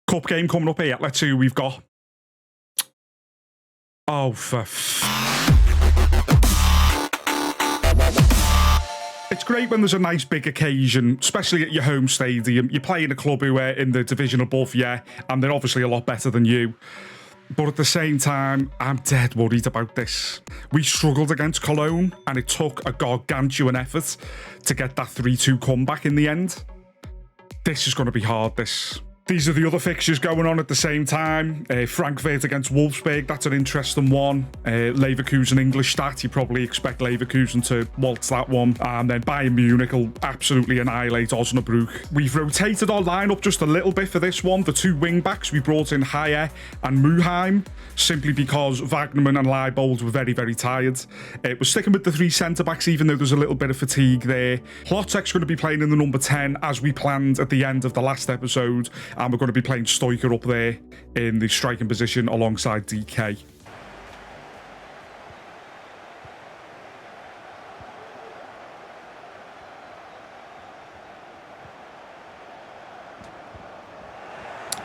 Cup game coming up here. Let's see who we've got. Oh, it's great when there's a nice big occasion, especially at your home stadium. You're playing a club who are in the division above you, and they're obviously a lot better than you. But at the same time, I'm dead worried about this. We struggled against Cologne, and it took a gargantuan effort to get that 3-2 comeback in the end. This is going to be hard, this. These are the other fixtures going on at the same time. Frankfurt against Wolfsburg, that's an interesting one. Leverkusen English stat, you probably expect Leverkusen to waltz that one. And then Bayern Munich will absolutely annihilate Osnabrück. We've rotated our lineup just a little bit for this one. The two wing-backs, we brought in Hayer and Muheim, simply because Wagnerman and Leibold were very, very tired. We're sticking with the three centre-backs, even though there's a little bit of fatigue there. Hlottek's going to be playing in the number 10, as we planned at the end of the last episode. And we're going to be playing Stoiker up there in the striking position alongside DK.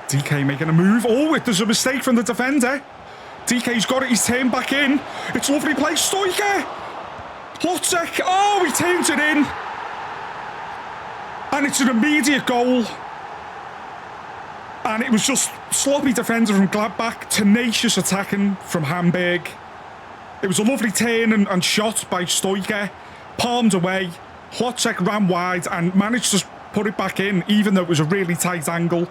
DK making a move. Oh, there's a mistake from the defender. DK's got it. He's turned back in. It's a lovely play. Stoiker. Hlottek. Oh, he turns it in. And it's an immediate goal. And it was just sloppy defender from Gladbach, tenacious attacking from Hamburg. It was a lovely turn and shot by Stoiker, palmed away. Hlottek ran wide and managed to put it back in, even though it was a really tight angle.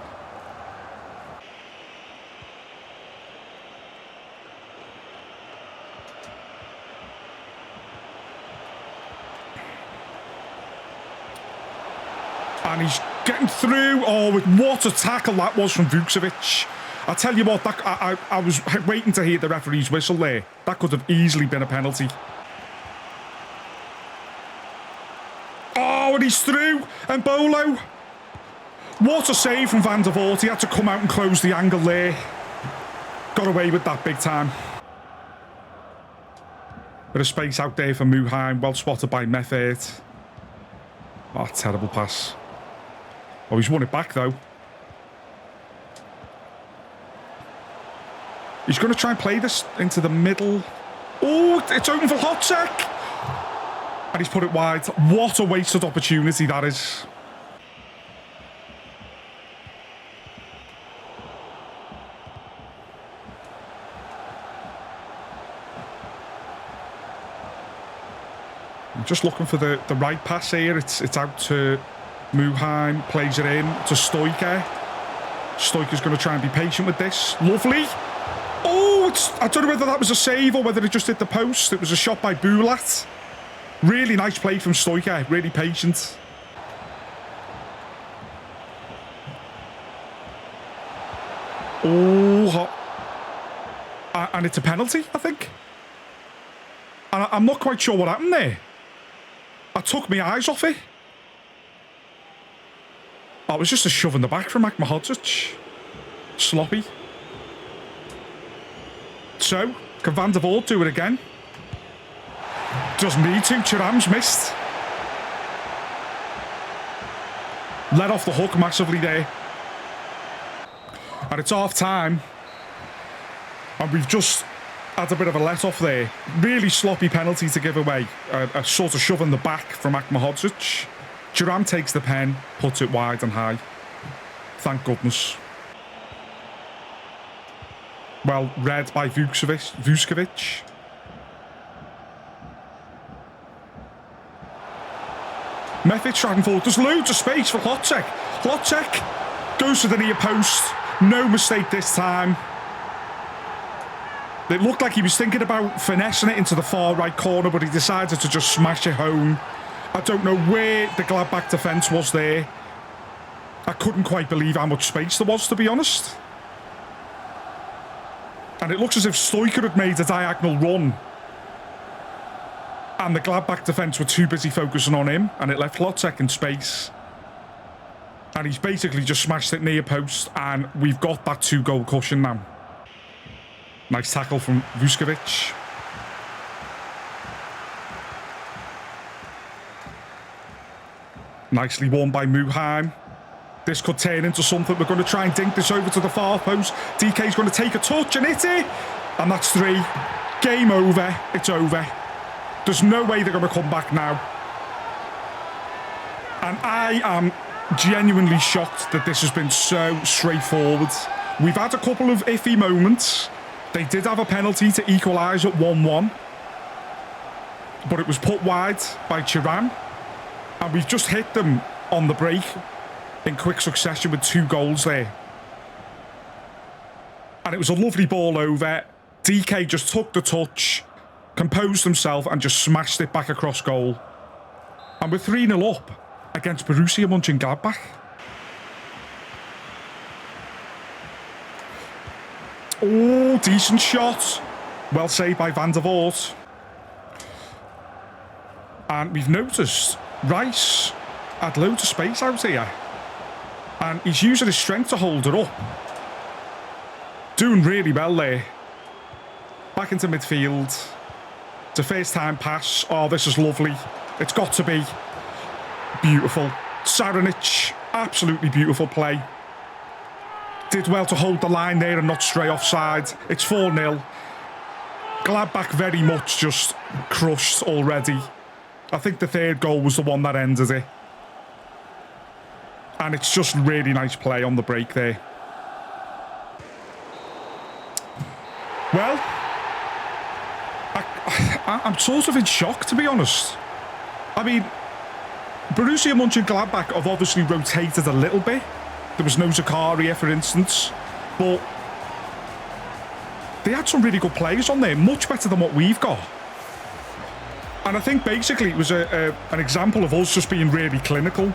And he's getting through. Oh, what a tackle that was from Vukcevic. I tell you what, I was waiting to hear the referee's whistle there. That could have easily been a penalty. Oh, and he's through. And Bolo. What a save from Van der Voort. He had to come out and close the angle there. Got away with that big time. Bit of space out there for Muheim. Well spotted by Meffert. Oh, terrible pass. Oh, he's won it back, though. He's going to try and play this into the middle. Oh, it's open for Hlottek. And he's put it wide. What a wasted opportunity that is. I'm just looking for the right pass here. It's out to Muheim, plays it in to Stoiker. Stoiker's going to try and be patient with this. Lovely. Oh, I don't know whether that was a save or whether it just hit the post. It was a shot by Bulat. Really nice play from Stoiker. Really patient. Oh, and it's a penalty, I think. And I'm not quite sure what happened there. I took my eyes off it. Oh, it was just a shove in the back from Akmahodzic. Sloppy. So, can Van der Voort do it again? Doesn't need to. Thuram's missed. Let off the hook massively there. And it's half time. And we've just had a bit of a let-off there. Really sloppy penalty to give away. A sort of shove in the back from Akmahodzic. Thuram takes the pen, puts it wide and high. Thank goodness. Well, read by Vuskovic. Meffert striding forward. There's loads of space for Hlottek. Hlottek goes to the near post. No mistake this time. It looked like he was thinking about finessing it into the far right corner, but he decided to just smash it home. I don't know where the Gladbach defence was there. I couldn't quite believe how much space there was, to be honest. And it looks as if Stoiker had made a diagonal run. And the Gladbach defence were too busy focusing on him, and it left Hlottek in space. And he's basically just smashed it near post, and we've got that 2-goal cushion now. Nice tackle from Vuskovic. Nicely won by Muheim. This could turn into something. We're going to try and dink this over to the far post. DK's going to take a touch and hit it. And that's 3. Game over. It's over. There's no way they're going to come back now. And I am genuinely shocked that this has been so straightforward. We've had a couple of iffy moments. They did have a penalty to equalise at 1-1. But it was put wide by Thuram. And we've just hit them on the break in quick succession with 2 goals there. And it was a lovely ball over. DK just took the touch, composed himself, and just smashed it back across goal. And we're 3-0 up against Borussia Mönchengladbach. Oh, decent shot. Well saved by Van der Voort. And we've noticed Rice had loads of space out here. And he's using his strength to hold it up. Doing really well there. Back into midfield. It's a first time pass. Oh, this is lovely. It's got to be. Beautiful. Saranic, absolutely beautiful play. Did well to hold the line there and not stray offside. It's 4-0. Gladbach very much just crushed already. I think the 3rd goal was the one that ended it. And it's just really nice play on the break there. Well, I'm sort of in shock, to be honest. I mean, Borussia Mönchengladbach have obviously rotated a little bit. There was no Zakaria, for instance. But they had some really good players on there, much better than what we've got. And I think basically it was an example of us just being really clinical.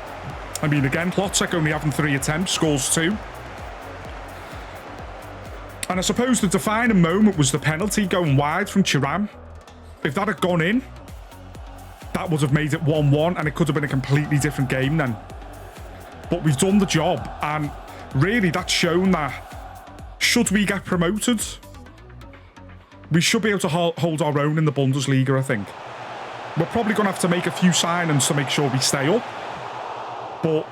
I mean, again, Plotzek only having 3 attempts, scores 2. And I suppose the defining moment was the penalty going wide from Thuram. If that had gone in, that would have made it 1-1, and it could have been a completely different game then. But we've done the job, and really that's shown that should we get promoted, we should be able to hold our own in the Bundesliga, I think. We're probably going to have to make a few signings to make sure we stay up. But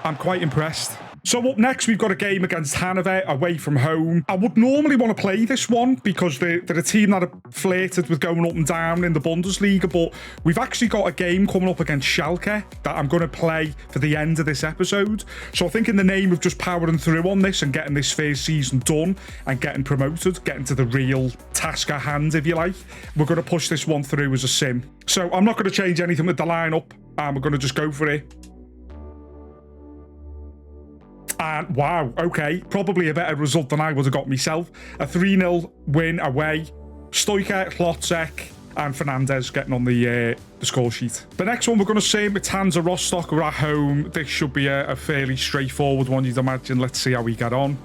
I'm quite impressed. So up next, we've got a game against Hanover away from home. I would normally want to play this one because they're a team that have flirted with going up and down in the Bundesliga, but we've actually got a game coming up against Schalke that I'm going to play for the end of this episode. So I think in the name of just powering through on this and getting this first season done and getting promoted, getting to the real task at hand, if you like, we're going to push this one through as a sim. So I'm not going to change anything with the lineup, and we're going to just go for it. And wow, okay, probably a better result than I would have got myself. A 3-0 win away. Stoiker, Plotzek, and Fernandez getting on the score sheet. The next one we're going to see with Hansa Rostock. We're at home. This should be a fairly straightforward one, you'd imagine. Let's see how we get on.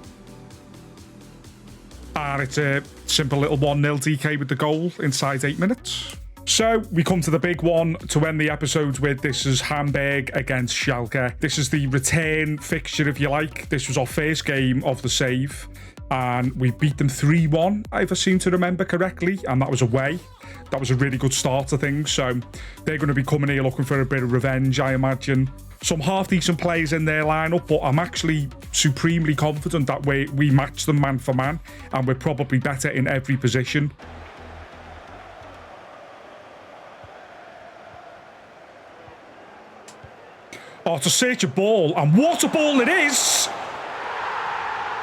And it's a simple little 1-0 DK with the goal inside 8 minutes. So we come to the big one to end the episode with. This is Hamburg against Schalke. This is the return fixture, if you like. This was our first game of the save, and we beat them 3-1, if I seem to remember correctly, and that was away. That was a really good start to things, so they're going to be coming here looking for a bit of revenge, I imagine. Some half-decent players in their lineup, but I'm actually supremely confident that we match them man for man, and we're probably better in every position. Oh, to search a ball, and what a ball it is!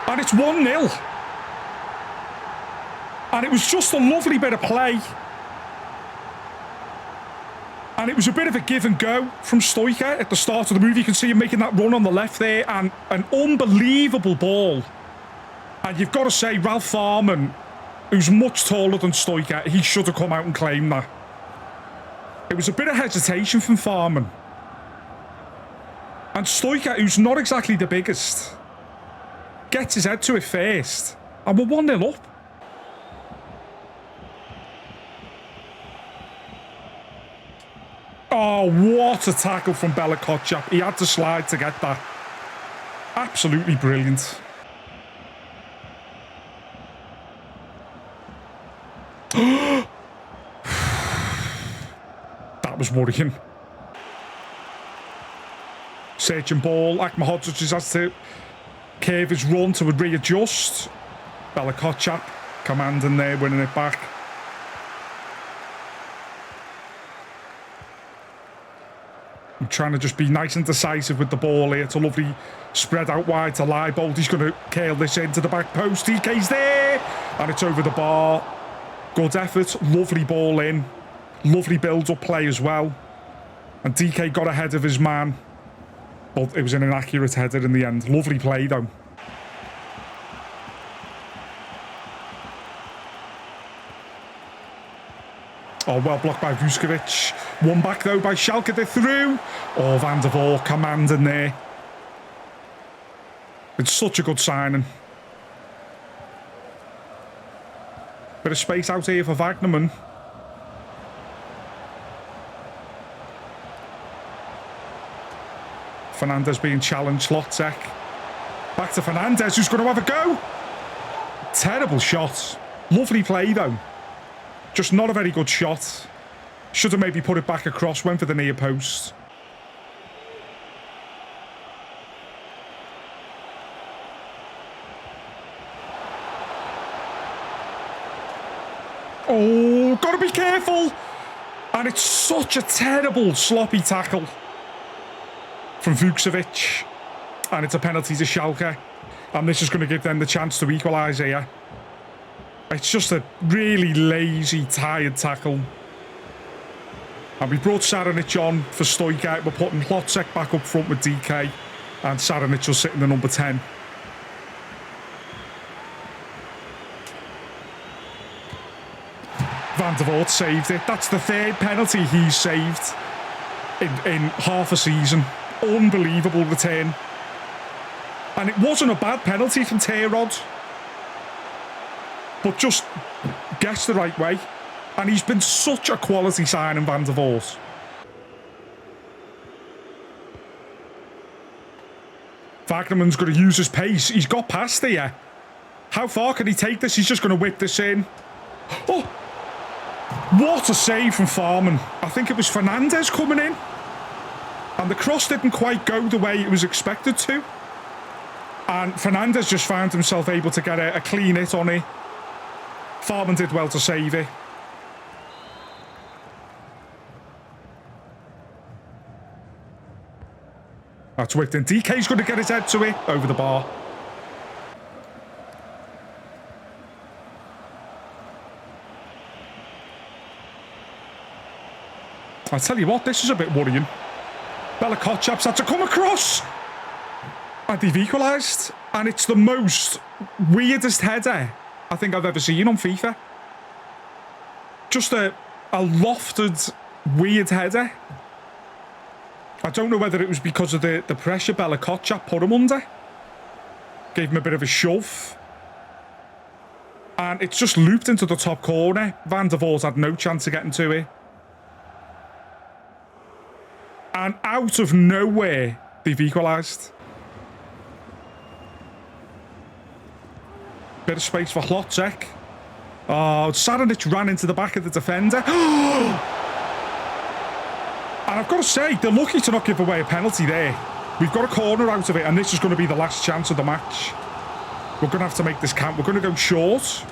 And it's 1-0. And it was just a lovely bit of play. And it was a bit of a give and go from Stoiker at the start of the move. You can see him making that run on the left there, and an unbelievable ball. And you've got to say, Ralph Farman, who's much taller than Stoiker, he should have come out and claimed that. It was a bit of hesitation from Farman. And Stoiker, who's not exactly the biggest, gets his head to it first. And we're 1-0 up. Oh, what a tackle from Bella Kotchap. He had to slide to get that. Absolutely brilliant. That was worrying. Searching ball. Akmahodzic has to curve his run to readjust. Belakotchap commanding there, winning it back. I'm trying to just be nice and decisive with the ball here. It's a lovely spread out wide to Leibold. He's going to curl this into the back post. DK's there, and it's over the bar. Good effort. Lovely ball in. Lovely build-up play as well. And DK got ahead of his man, but it was an inaccurate header in the end. Lovely play, though. Oh, well blocked by Vuskovic. One back, though, by Schalke. They're through. Oh, Van der Voort commanding there. It's such a good signing. Bit of space out here for Wagnerman. Fernandez being challenged. Lotzek. Back to Fernandez, who's going to have a go. Terrible shot. Lovely play, though. Just not a very good shot. Should have maybe put it back across. Went for the near post. Oh, got to be careful. And it's such a terrible, sloppy tackle from Vukovic. And it's a penalty to Schalke. And this is going to give them the chance to equalise here. It's just a really lazy, tired tackle. And we brought Saranic on for Stoica. We're putting Lotzek back up front with DK. And Saranic will sit in the number 10. Van der Voort saved it. That's the third penalty he's saved in half a season. Unbelievable return. And it wasn't a bad penalty from Terodde, but just guessed the right way. And he's been such a quality signing, Van der Voort. Wagnerman's going to use his pace. He's got past here. How far can he take this? He's just going to whip this in. Oh! What a save from Farman. I think it was Fernandez coming in. And the cross didn't quite go the way it was expected to. And Fernandez just found himself able to get a clean hit on it. Farman did well to save it. That's whipped in. DK's going to get his head to it. Over the bar. I'll tell you what, this is a bit worrying. Belakotchap's had to come across. And they've equalised. And it's the most weirdest header I think I've ever seen on FIFA. Just a lofted, weird header. I don't know whether it was because of the pressure Belakotchap put him under. Gave him a bit of a shove. And it's just looped into the top corner. Van der Voort had no chance of getting to it. And out of nowhere, they've equalised. Bit of space for Lotzek. Oh, Saranic ran into the back of the defender. And I've got to say, they're lucky to not give away a penalty there. We've got a corner out of it, and this is going to be the last chance of the match. We're going to have to make this count. We're going to go short.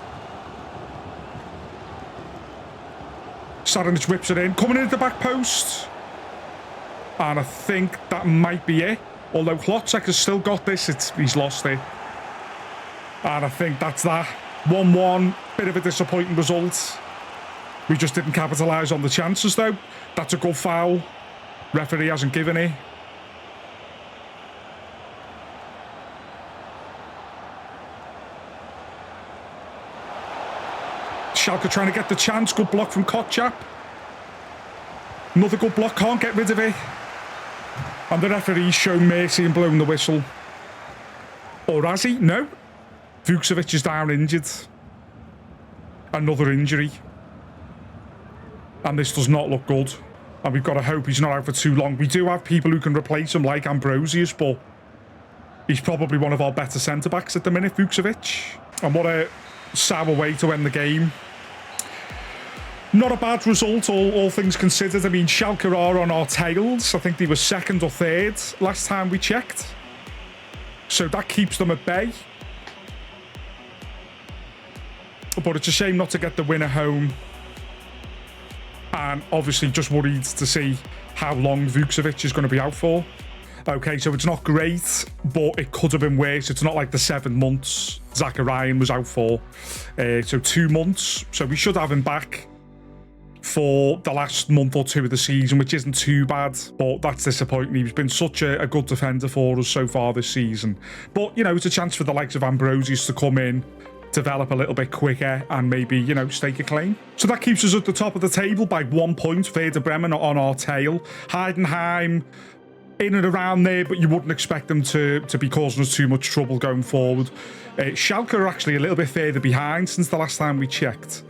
Saranic whips it in. Coming in at the back post. And I think that might be it. Although Lotzek has still got this, he's lost it. And I think that's that. 1-1. Bit of a disappointing result. We just didn't capitalise on the chances, though. That's a good foul. Referee hasn't given it. Schalke trying to get the chance. Good block from Kotchap. Another good block. Can't get rid of it. And the referee's shown mercy and blown the whistle. Or has he? No. Vukovic is down injured. Another injury. And this does not look good. And we've got to hope he's not out for too long. We do have people who can replace him, like Ambrosius, but he's probably one of our better centre-backs at the minute, Vukovic. And what a sour way to end the game. Not a bad result, all things considered. I mean, Schalke are on our tails. I think they were second or third last time we checked. So that keeps them at bay. But it's a shame not to get the win at home. And obviously just worried to see how long Vucevic is going to be out for. Okay, so it's not great, but it could have been worse. It's not like the 7 months Zachariah was out for. So 2 months. So we should have him back for the last month or two of the season, which isn't too bad, but that's disappointing. He's been such a good defender for us so far this season. But, you know, it's a chance for the likes of Ambrosius to come in, develop a little bit quicker, and maybe, you know, stake a claim. So that keeps us at the top of the table by 1 point. Werder Bremen on our tail. Heidenheim in and around there, but you wouldn't expect them to be causing us too much trouble going forward. Schalke are actually a little bit further behind since the last time we checked.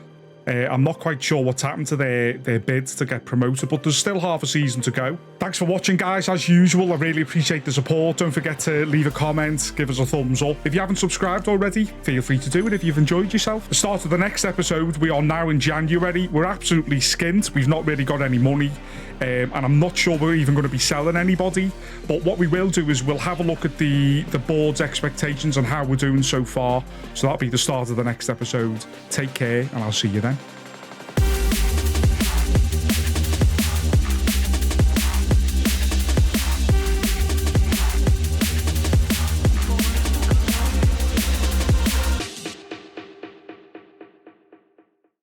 I'm not quite sure what's happened to their bid to get promoted, but there's still half a season to go. Thanks for watching, guys. As usual, I really appreciate the support. Don't forget to leave a comment, give us a thumbs up. If you haven't subscribed already, feel free to do it if you've enjoyed yourself. The start of the next episode, we are now in January. We're absolutely skint. We've not really got any money, and I'm not sure we're even going to be selling anybody. But what we will do is we'll have a look at the board's expectations on how we're doing so far. So that'll be the start of the next episode. Take care, and I'll see you then.